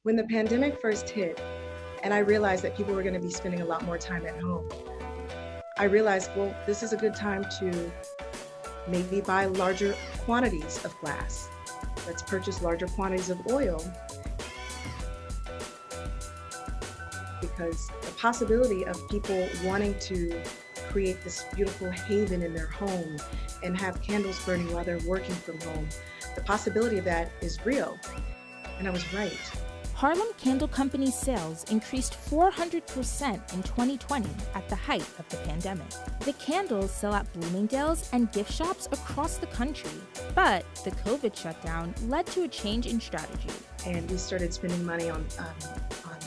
When the pandemic first hit, and I realized that people were going to be spending a lot more time at home, I realized, well, this is a good time to maybe buy larger quantities of glass. Let's purchase larger quantities of oil, because the possibility of people wanting to create this beautiful haven in their home and have candles burning while they're working from home, the possibility of that is real. And I was right. Harlem Candle Company's sales increased 400% in 2020 at the height of the pandemic. The candles sell at Bloomingdales and gift shops across the country. But the COVID shutdown led to a change in strategy. And we started spending money on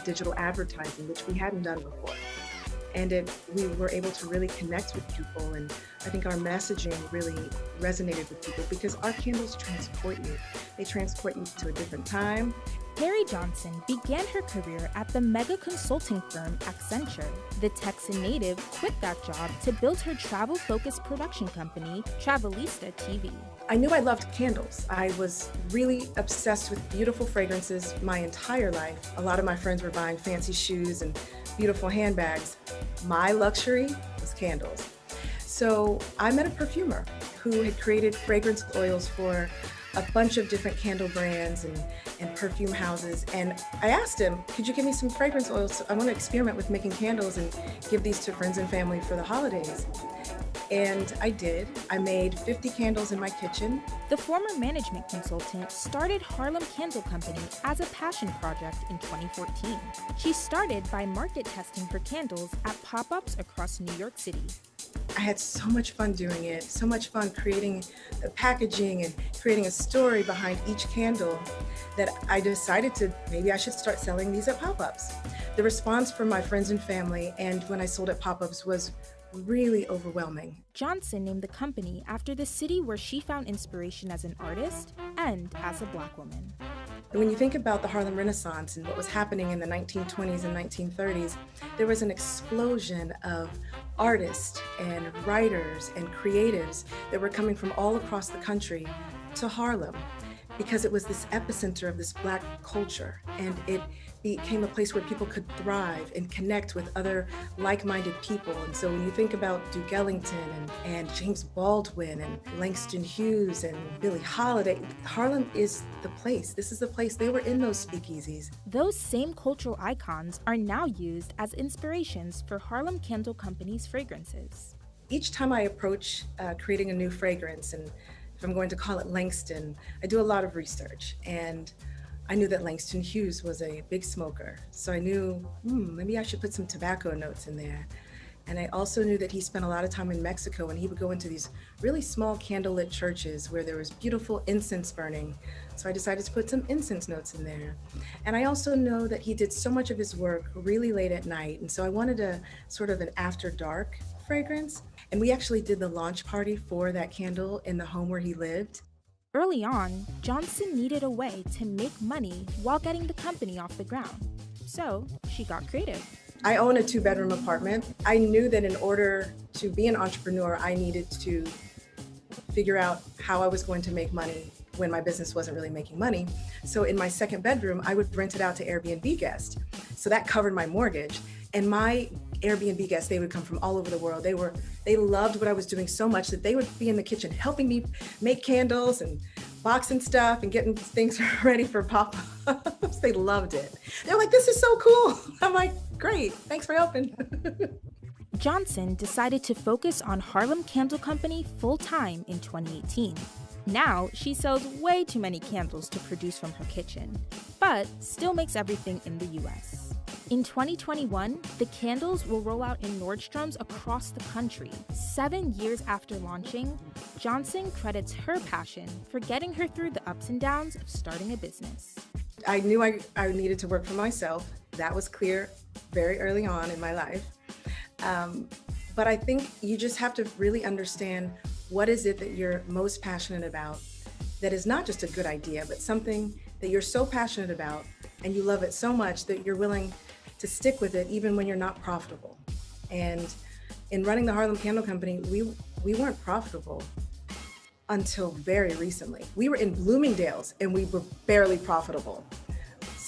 digital advertising, which we hadn't done before. And we were able to really connect with people, and I think our messaging really resonated with people because our candles transport you. They transport you to a different time. Teri Johnson began her career at the mega consulting firm Accenture. The Texan native quit that job to build her travel-focused production company, Travelista TV. I knew I loved candles. I was really obsessed with beautiful fragrances my entire life. A lot of my friends were buying fancy shoes and beautiful handbags. My luxury was candles. So I met a perfumer who had created fragrance oils for a bunch of different candle brands and perfume houses. And I asked him, could you give me some fragrance oils? I want to experiment with making candles and give these to friends and family for the holidays. And I did. I made 50 candles in my kitchen. The former management consultant started Harlem Candle Company as a passion project in 2014. She started by market testing her candles at pop-ups across New York City. I had so much fun doing it, so much fun creating the packaging and creating a story behind each candle that I decided maybe I should start selling these at pop-ups. The response from my friends and family and when I sold at pop-ups was really overwhelming. Johnson named the company after the city where she found inspiration as an artist and as a Black woman. When you think about the Harlem Renaissance and what was happening in the 1920s and 1930s, there was an explosion of artists and writers and creatives that were coming from all across the country to Harlem because it was this epicenter of this Black culture, and it became a place where people could thrive and connect with other like-minded people. And so when you think about Duke Ellington and James Baldwin and Langston Hughes and Billie Holiday, Harlem is the place. This is the place. They were in those speakeasies. Those same cultural icons are now used as inspirations for Harlem Candle Company's fragrances. Each time I approach creating a new fragrance, and if I'm going to call it Langston, I do a lot of research. And I knew that Langston Hughes was a big smoker. So I knew, maybe I should put some tobacco notes in there. And I also knew that he spent a lot of time in Mexico, and he would go into these really small candlelit churches where there was beautiful incense burning. So I decided to put some incense notes in there. And I also know that he did so much of his work really late at night. And so I wanted a sort of an after dark fragrance. And we actually did the launch party for that candle in the home where he lived. Early on, Johnson needed a way to make money while getting the company off the ground. So she got creative. I own a 2-bedroom apartment. I knew that in order to be an entrepreneur, I needed to figure out how I was going to make money when my business wasn't really making money. So in my second bedroom, I would rent it out to Airbnb guests. So that covered my mortgage. And my Airbnb guests, they would come from all over the world. They loved what I was doing so much that they would be in the kitchen helping me make candles and boxing stuff and getting things ready for pop-ups. They loved it. They're like, this is so cool. I'm like, great, thanks for helping. Johnson decided to focus on Harlem Candle Company full-time in 2018. Now, she sells way too many candles to produce from her kitchen, but still makes everything in the US. In 2021, the candles will roll out in Nordstrom's across the country. 7 years after launching, Johnson credits her passion for getting her through the ups and downs of starting a business. I knew I needed to work for myself. That was clear very early on in my life. But I think you just have to really understand what is it that you're most passionate about that is not just a good idea, but something that you're so passionate about and you love it so much that you're willing to stick with it even when you're not profitable. And in running the Harlem Candle Company, we weren't profitable until very recently. We were in Bloomingdales and we were barely profitable.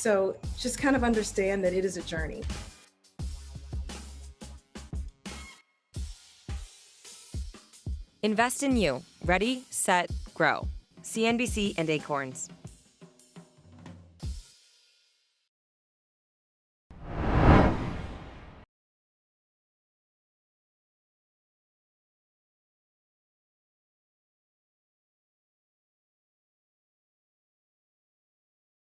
So just kind of understand that it is a journey. Invest in you. Ready, set, grow. CNBC and Acorns.